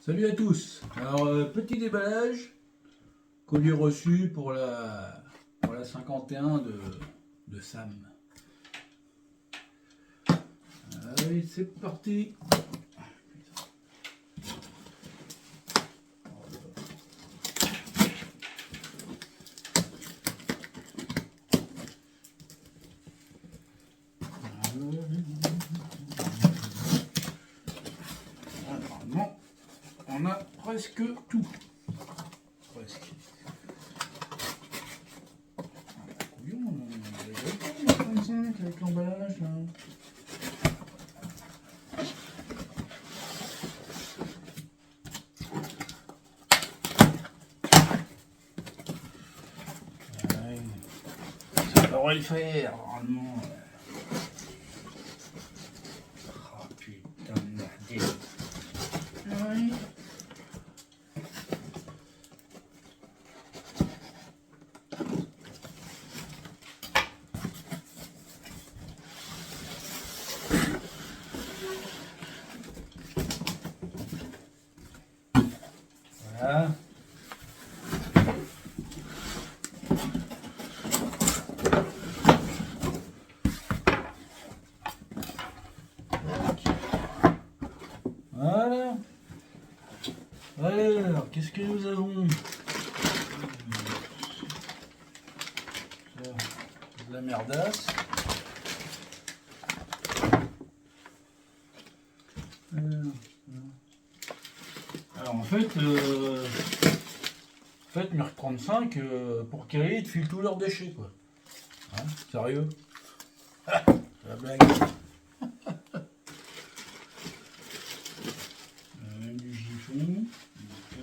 Salut à tous. Alors, petit déballage, colis reçu pour la 51 de Sam. Allez, c'est parti. Normalement, on a presque tout. Presque. Couillon, on a 35 avec l'emballage là. Ouais. Ça devrait le faire, normalement. Oh putain de merde. Ouais. Voilà. Voilà. Alors, qu'est-ce que nous avons? Ça, de la merdasse. Alors en fait, Mir 35, pour Kelly, ils te filent tous leurs déchets, quoi. Hein, sérieux? Ah, c'est la blague. Du chiffon.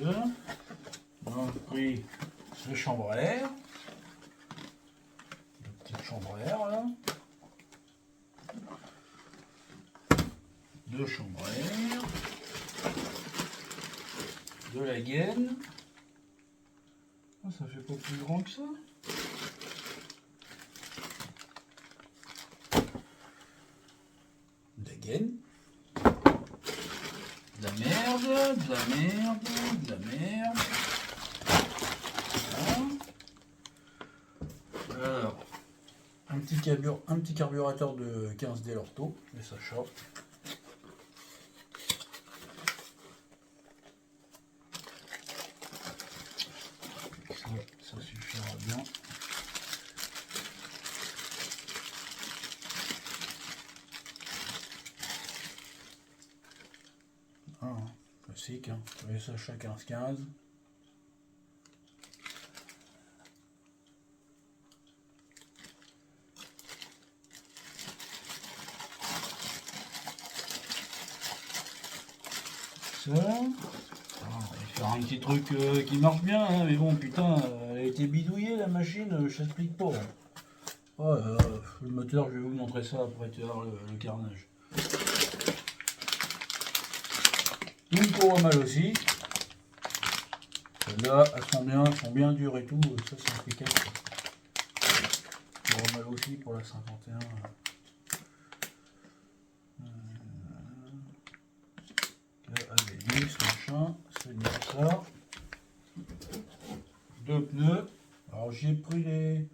Donc, on a pris les chambres à air. La petite chambre à air, là. Deux chambres à air. De la gaine. Ah, ça fait pas plus grand que ça. De la gaine. De la merde, de la merde, de la merde. Voilà. Alors, un petit carburateur de 15D Lorto, et ça chope. Ça suffira bien. Ah, classique, hein. Vous voyez ça, chacun 15. Ça. On va faire un petit truc qui marche bien, hein, mais bon, putain, elle a été bidouillée la machine, je t'explique pas. Oh, le moteur, je vais vous montrer ça après, tu vas voir le carnage. Une courroie mal aussi. Celles-là, elles sont bien dures et tout, ça c'est impeccable. Courroie mal aussi pour la 51. Allez, machin, c'est bien ça. Deux pneus. Alors j'ai pris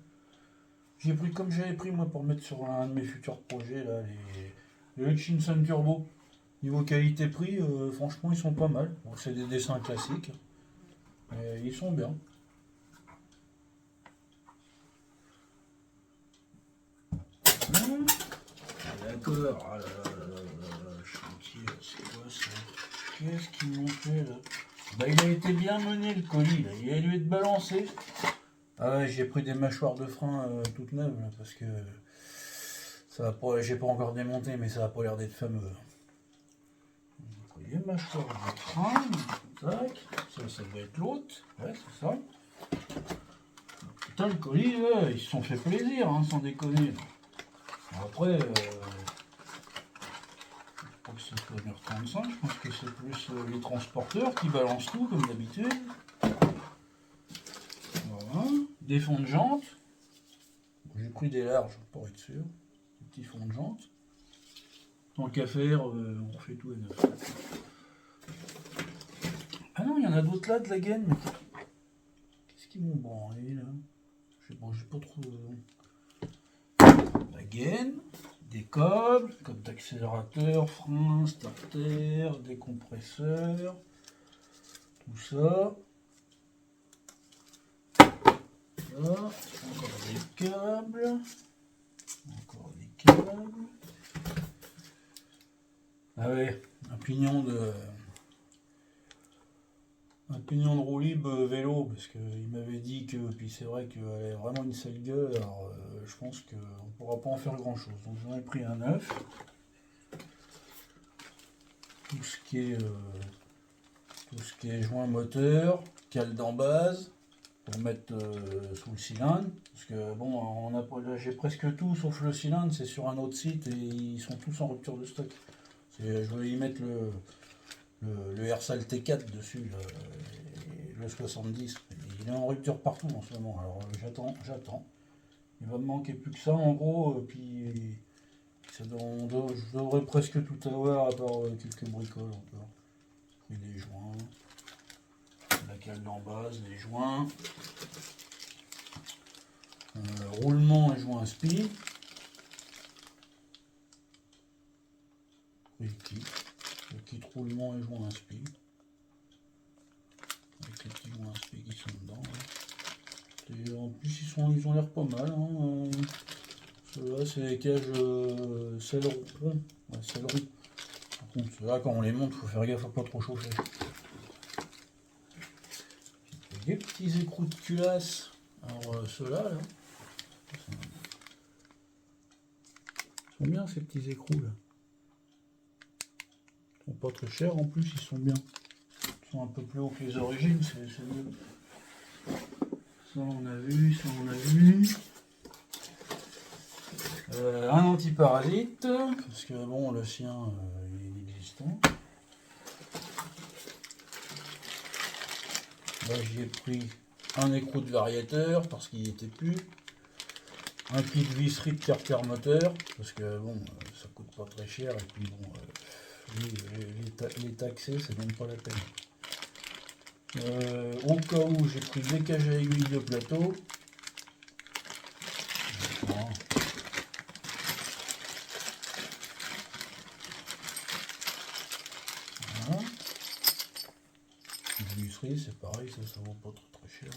comme j'avais pris moi pour mettre sur un de mes futurs projets là, les Hutchinson Turbo. Niveau qualité prix, franchement ils sont pas mal. Bon, c'est des dessins classiques, mais ils sont bien. D'accord. Ah là là là là là, chantier, c'est quoi ça? Qu'est-ce qu'ils m'ont fait là? Bah il a été bien mené le colis là, il a dû être balancé. Ah ouais, j'ai pris des mâchoires de frein toutes neuves là, parce que ça va pas, j'ai pas encore démonté, mais ça a pas l'air d'être fameux. J'ai pris des mâchoires de frein, tac, ça doit être l'autre, ouais c'est ça. Putain le colis, là, ils se sont fait plaisir, hein, sans déconner. Après, je crois que c'est pas Mir 35, je pense que c'est plus les transporteurs qui balancent tout comme d'habitude. Voilà, des fonds de jantes. J'ai pris des larges pour être sûr. Des petits fonds de jantes. Tant qu'à faire, on refait tout à neuf. en a d'autres là de la gaine. Mais qu'est-ce qu'ils m'ont branlé là? Je sais pas, j'ai pas trop. La gaine, des câbles d'accélérateur, frein, starter, décompresseur, tout ça. Là, encore des câbles. Encore des câbles. Ah ouais, un pignon de roue libre vélo, parce qu'il m'avait dit que, puis c'est vrai qu'elle avait vraiment une sale gueule, alors je pense qu'on ne pourra pas en faire grand chose. Donc j'en ai pris un neuf. Tout ce qui est joint moteur, cale d'en base, pour mettre sous le cylindre. Parce que bon, là, j'ai presque tout sauf le cylindre, c'est sur un autre site et ils sont tous en rupture de stock. Je voulais y mettre le Ersal T4 dessus, le 70. Il est en rupture partout en ce moment, alors j'attends. Il va me manquer plus que ça en gros, puis je devrais presque tout avoir à part quelques bricoles encore. Et les joints, la cale d'en base, les joints, roulement et joint spi. Le kit roulement et joint spi. Avec les petits joints spi qui sont dedans. Ouais. Et en plus ils ont l'air pas mal. Hein. Ceux-là c'est les cages Celeron. Ouais, Celeron. Par contre ceux-là quand on les monte, il faut faire gaffe à pas trop chauffer. Des petits écrous de culasse. Alors ceux-là là. Ils sont bien ces petits écrous là. Ils sont pas très chers en plus, ils sont bien. Ils sont un peu plus hauts que les origines, c'est mieux. Ça on a vu, ça on a vu. Un antiparasite, parce que bon le sien il est inexistant. Là j'y ai pris un écrou de variateur parce qu'il n'y était plus. Un kit visserie de carter moteur, parce que bon ça coûte pas très cher et puis bon les taxer c'est même pas la peine. Au cas où j'ai pris des cages à aiguilles de plateau. Voilà. Visserie c'est pareil, ça vaut pas très cher.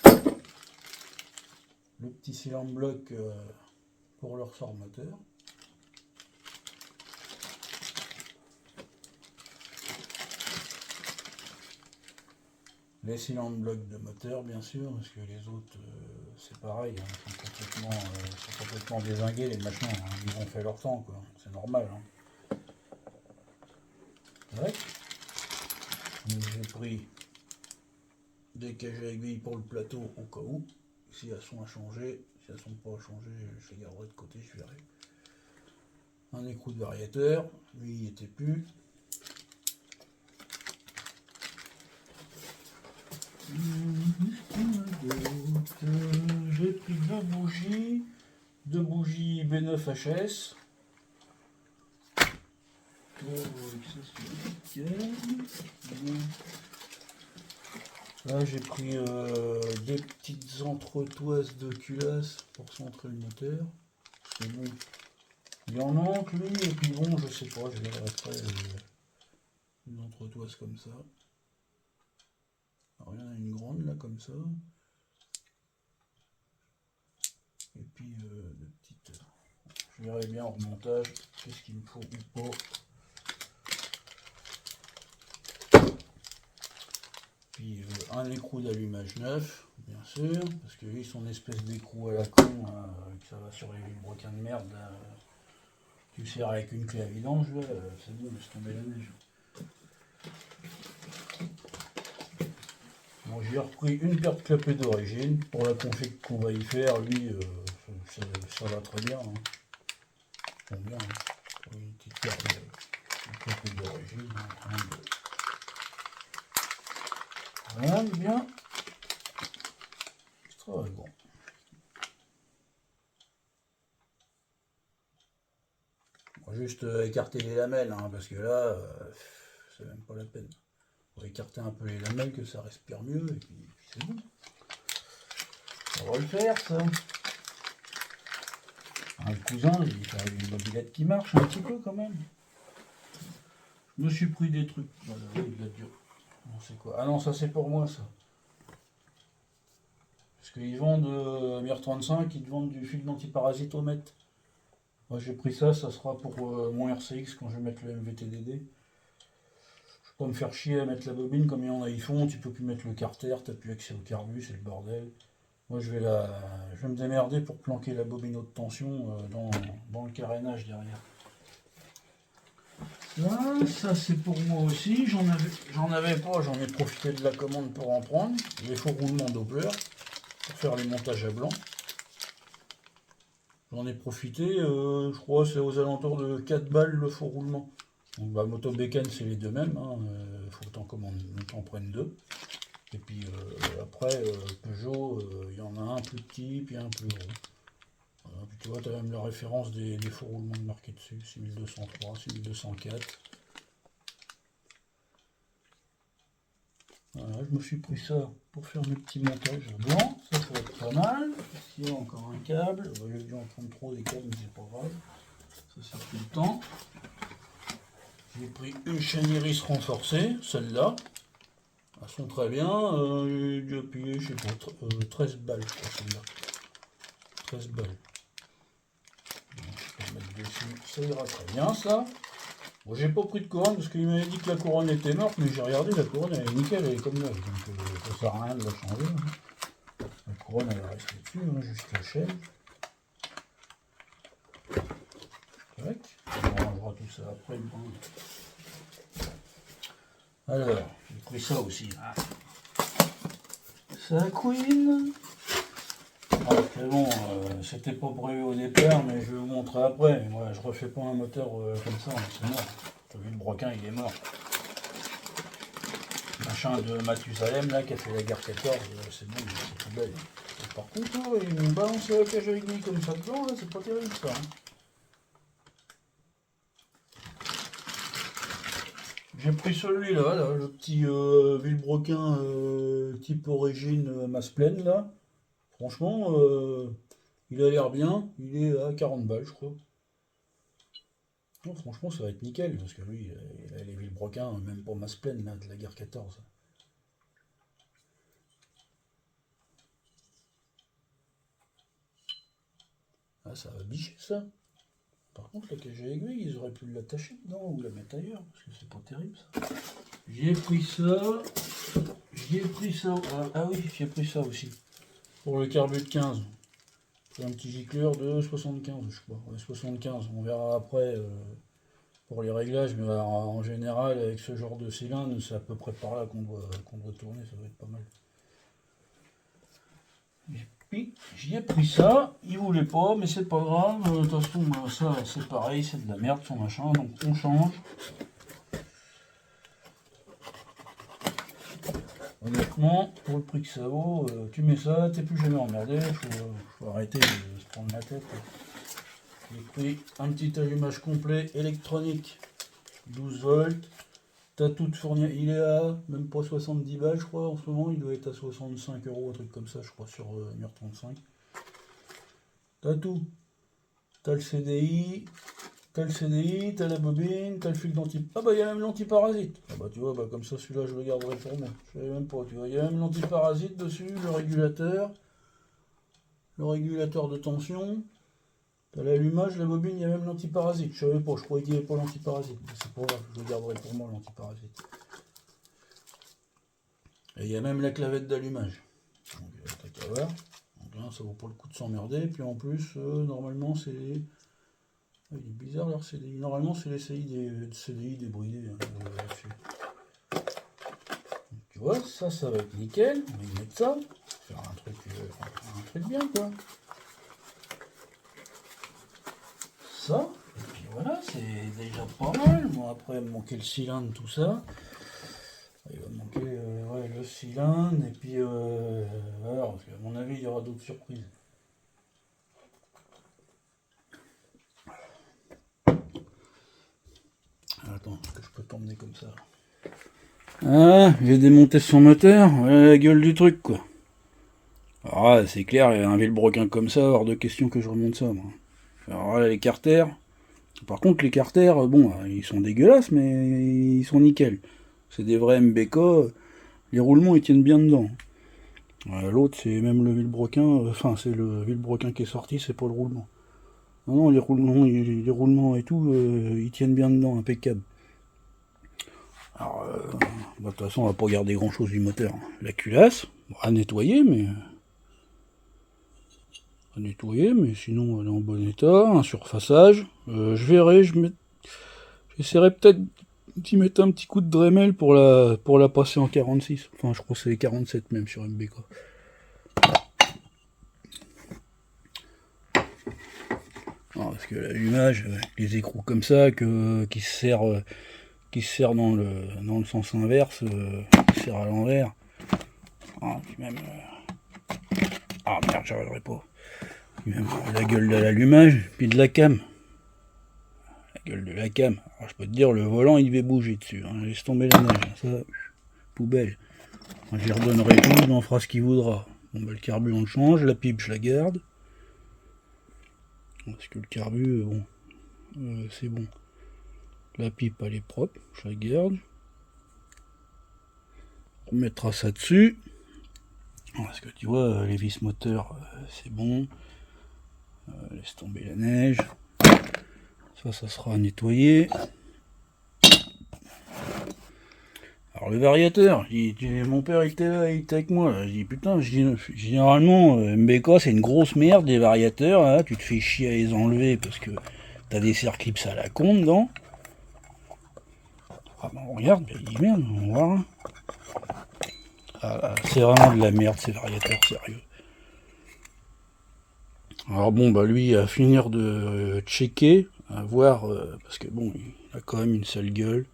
Hein. Le petit cylindre bloc pour le ressort moteur. Les cylindres blocs de moteur bien sûr, parce que les autres c'est pareil, hein, sont complètement dézingués les machins, hein, ils ont fait leur temps quoi, c'est normal. Hein. Ouais. J'ai pris des cages à aiguilles pour le plateau au cas où, si elles sont à changer, si elles sont pas à changer, je les garderai de côté, je verrai. Un écrou de variateur, lui il n'y était plus. J'ai pris deux bougies B9HS. Là j'ai pris des petites entretoises de culasse pour centrer le moteur. C'est bon. Il y en manque lui, et puis bon je sais pas, je verrai après une entretoise comme ça. Alors il y en a une grande là comme ça. Et puis de petites. Je verrai bien en remontage qu'est-ce qu'il me faut ou pas. Puis un écrou d'allumage neuf, bien sûr, parce que lui son espèce d'écrou à la con, que ça va sur les broquins de merde, là, tu sers avec une clé à vidange, c'est bon, laisse tomber la neige. Bon, j'ai repris une paire de clapets d'origine, pour la config qu'on va y faire, lui, ça va très bien. Hein. Bon, bien, hein. Une petite paire de clapets d'origine, hein, rien de bien. Très bon. Juste écarter les lamelles, hein, parce que là, c'est même pas la peine. Pour écarter un peu les lamelles, que ça respire mieux, et puis c'est bon. On va le faire, ça. Le cousin, il fait une mobilette qui marche un petit peu quand même. Je me suis pris des trucs. Voilà, oui, il a dur. C'est quoi? Ah non, ça c'est pour moi, ça. Parce qu'ils vendent MIR35, ils te vendent du film d'antiparasite au mètre. Moi j'ai pris ça, ça sera pour mon RCX quand je vais mettre le MVTDD. Je vais pas me faire chier à mettre la bobine comme il y en a, ils font. Tu peux plus mettre le carter, t'as plus accès au carbu, c'est le bordel. Moi je vais me démerder pour planquer la bobine haute tension dans le carénage derrière. Là, ça c'est pour moi aussi, j'en avais pas, j'en ai profité de la commande pour en prendre. Les faux roulements Doppler pour faire les montages à blanc. J'en ai profité, je crois c'est aux alentours de 4 balles le faux roulement. Donc bah, Moto Bécane c'est les deux mêmes, faut que t'en prennes deux. Et puis après Peugeot, il y en a un plus petit, puis un plus gros. Voilà, puis tu vois, tu as même la référence des faux roulements marqués dessus, 6203, 6204. Voilà, je me suis pris ça pour faire mes petits montages blancs, ça va être pas mal. Ici encore un câble, j'ai dû en prendre trop des câbles mais c'est pas grave, ça sert tout le temps. J'ai pris une chaîne iris renforcée, celle-là, elles sont très bien, j'ai dû appuyer, je sais pas, 13 balles je crois celle-là, 13 balles. Donc, je peux mettre dessus, ça ira très bien ça. Bon, j'ai pas pris de couronne parce qu'il m'avait dit que la couronne était morte, mais j'ai regardé, la couronne elle est nickel, elle est comme neuve, donc ça sert à rien de la changer. La couronne elle va rester dessus, juste la chaîne. Tac. On rangera tout ça après. Alors, j'ai pris ça aussi. Ça couine. C'est bon, c'était pas prévu au départ, mais je vais vous montrer après. Moi, je refais pas un moteur comme ça, c'est mort. T'as vu, le broquin, il est mort. Machin de Mathusalem, là, qui a fait la guerre 14, c'est bon, c'est tout belle. Et par contre, ils m'ont balancé la cage avec lui comme ça dedans, là, c'est pas terrible, ça. J'ai pris celui-là, là, le petit Villebroquin type origine masse pleine, là. Franchement, il a l'air bien, il est à 40 balles, je crois. Non, franchement, ça va être nickel, parce que lui, il a les Villebroquins, même pour masse pleine, là, de la guerre 14. Ah, ça va bicher, ça. Par contre, la cage à aiguille, ils auraient pu l'attacher dedans, ou la mettre ailleurs, parce que c'est pas terrible, ça. J'ai pris ça. J'ai pris ça. Ah oui, j'ai pris ça aussi. Pour le carbu de 15. C'est un petit gicleur de 75, je crois. Ouais, 75. On verra après pour les réglages, mais en général, avec ce genre de cylindre, c'est à peu près par là qu'on doit tourner, ça doit être pas mal. Et puis, j'y ai pris ça. Il voulait pas, mais c'est pas grave. De toute façon, ça, c'est pareil, c'est de la merde, son machin, donc on change. Honnêtement, pour le prix que ça vaut, tu mets ça, t'es plus jamais emmerdé, faut arrêter de se prendre la tête. J'ai pris un petit allumage complet électronique, 12 volts, t'as tout fourni, il est à même pas 70 balles je crois en ce moment, il doit être à 65 €, un truc comme ça je crois sur MIR35. T'as tout, t'as le CDI, t'as la bobine, t'as le fil d'antiparasite. Ah bah il y a même l'antiparasite. Ah bah tu vois, bah, comme ça celui-là je le garderai pour moi. Je savais même pas, tu vois. Il y a même l'antiparasite dessus, le régulateur de tension. T'as l'allumage, la bobine, il y a même l'antiparasite. Je savais pas, je croyais qu'il n'y avait pas l'antiparasite. C'est pas grave, je le garderai pour moi l'antiparasite. Et il y a même la clavette d'allumage. Donc t'as qu'à voir. Donc là, ça vaut pas le coup de s'emmerder. Puis en plus, normalement c'est les... Il est bizarre leur CDI. Normalement, c'est les CDI débridés. Tu vois, ça va être nickel. On va y mettre ça. Faire un truc bien, quoi. Ça. Et puis voilà, c'est déjà pas mal. Bon, après, il me manquait le cylindre, tout ça. Il va me manquer ouais, le cylindre. Et puis, voilà, parce qu'à mon avis, il y aura d'autres surprises. Attends, est-ce que je peux t'emmener comme ça? Ah, j'ai démonté son moteur, voilà la gueule du truc, quoi. Ah, c'est clair, il y a un vilebrequin comme ça, hors de question que je remonte ça, moi. Alors là, les carters. Par contre, les carters, bon, ils sont dégueulasses, mais ils sont nickel. C'est des vrais MBK, les roulements, ils tiennent bien dedans. L'autre, c'est même le vilebrequin, enfin, c'est le vilebrequin qui est sorti, c'est pas le roulement. Non, non, les roulements et tout, ils tiennent bien dedans, impeccable. Alors, de toute façon, on va pas garder grand chose du moteur. La culasse, à nettoyer, mais. À nettoyer, mais sinon elle est en bon état. Un surfaçage. Je verrai, j'essaierai peut-être d'y mettre un petit coup de Dremel pour la passer en 46. Enfin, je crois que c'est 47 même sur MBK. Non, parce que l'allumage, les écrous comme ça, qui se serre dans le sens inverse, qui se serre à l'envers. Ah, puis même. Ah merde, j'arriverai pas. Puis même la gueule de l'allumage, puis de la cam. La gueule de la cam. Alors, je peux te dire, le volant il devait bouger dessus. Hein. Laisse tomber la neige. Ça, poubelle. J'y redonnerai tout, il en fera ce qu'il voudra. Bon, bah, le carbu on le change, la pipe je la garde. Parce que le carbu, bon, c'est bon. La pipe elle est propre, je la garde. On mettra ça dessus. Parce que tu vois, les vis moteurs, c'est bon. Laisse tomber la neige. Ça sera nettoyé. Alors le variateur, mon père il était avec moi. Là. Je dis putain, généralement MBK c'est une grosse merde les variateurs. Là. Tu te fais chier à les enlever parce que t'as des circlips à la con dedans. Ah ben on regarde, il dit merde, on va voir. Ah, c'est vraiment de la merde ces variateurs, sérieux. Alors bon bah lui à finir de checker, à voir, parce que bon il a quand même une sale gueule.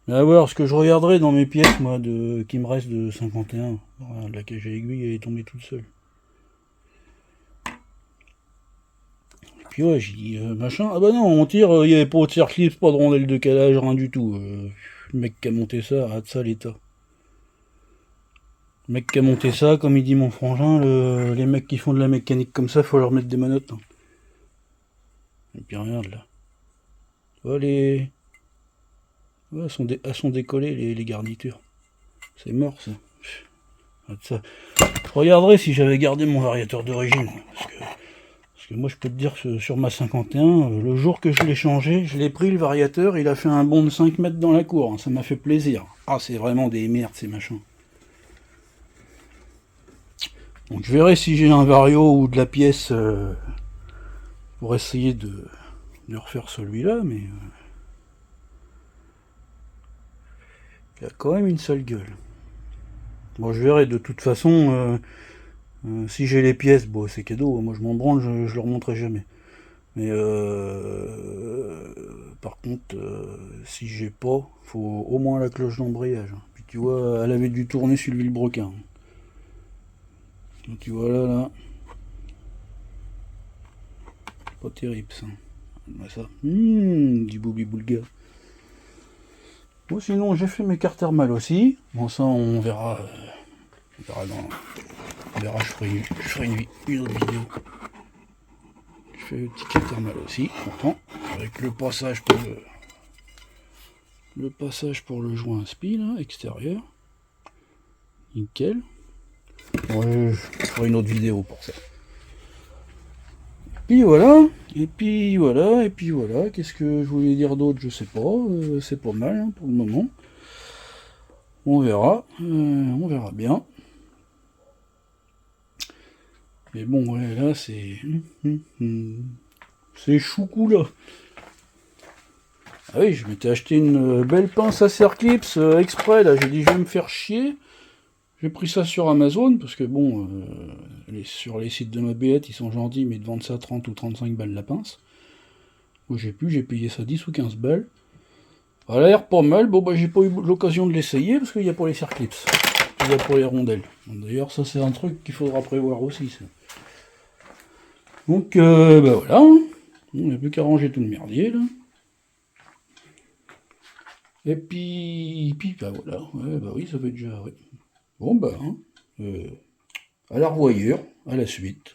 Mais à voir, ce que je regarderai dans mes pièces, moi, qui me reste de 51. Voilà, la cage à aiguille, elle est tombée toute seule. Et puis ouais, j'ai dit, machin, ah bah non, on tire, il n'y avait pas de circlips, pas de rondelle de calage, rien du tout. Le mec qui a monté ça, arrête ça l'état. Le mec qui a monté ça, comme il dit mon frangin, les mecs qui font de la mécanique comme ça, faut leur mettre des menottes. Hein. Et puis regarde là. Oh, les... Ouais, elles sont décollées, les garnitures. C'est mort ça. Ça. Je regarderai si j'avais gardé mon variateur d'origine. Parce que moi je peux te dire que sur ma 51, le jour que je l'ai changé, je l'ai pris le variateur, il a fait un bond de 5 mètres dans la cour. Hein, ça m'a fait plaisir. Ah c'est vraiment des merdes ces machins. Donc je verrai si j'ai un vario ou de la pièce pour essayer de refaire celui-là, mais il a quand même une sale gueule. Bon je verrai de toute façon... si j'ai les pièces, bon, c'est cadeau, moi je m'en branle, je leur montrerai jamais. Mais par contre, si j'ai pas, faut au moins la cloche d'embrayage. Puis tu vois, elle avait dû tourner sur le vilebrequin. Donc tu vois là, pas terrible ça. Ça. Du boubi boulga. Bon sinon j'ai fait mes cartes thermales aussi. Bon ça on verra. On verra je ferai une autre vidéo. Je fais le petit carte thermal aussi, content. Avec le passage pour le joint spi là, extérieur. Nickel. Ouais, je ferai une autre vidéo pour ça. Puis voilà, et puis voilà, et puis voilà. Qu'est-ce que je voulais dire d'autre? Je sais pas. C'est pas mal hein, pour le moment. On verra bien. Mais bon, ouais, là c'est. C'est choucou là. Ah oui, je m'étais acheté une belle pince à Circlips exprès là. J'ai dit je vais me faire chier. J'ai pris ça sur Amazon, parce que bon, sur les sites de ma bête, ils sont gentils, mais ils te vendent ça 30 ou 35 balles la pince. Moi j'ai payé ça 10 ou 15 balles. Elle a l'air pas mal, bon bah j'ai pas eu l'occasion de l'essayer, parce qu'il y a pour les circlips, il y a pour les rondelles. D'ailleurs ça c'est un truc qu'il faudra prévoir aussi. Ça. Donc bah voilà, on n'a plus qu'à ranger tout le merdier là. Et puis bah voilà, ouais, bah oui, ça fait déjà, ouais. Bon bah, hein, à la revoyure, à la suite.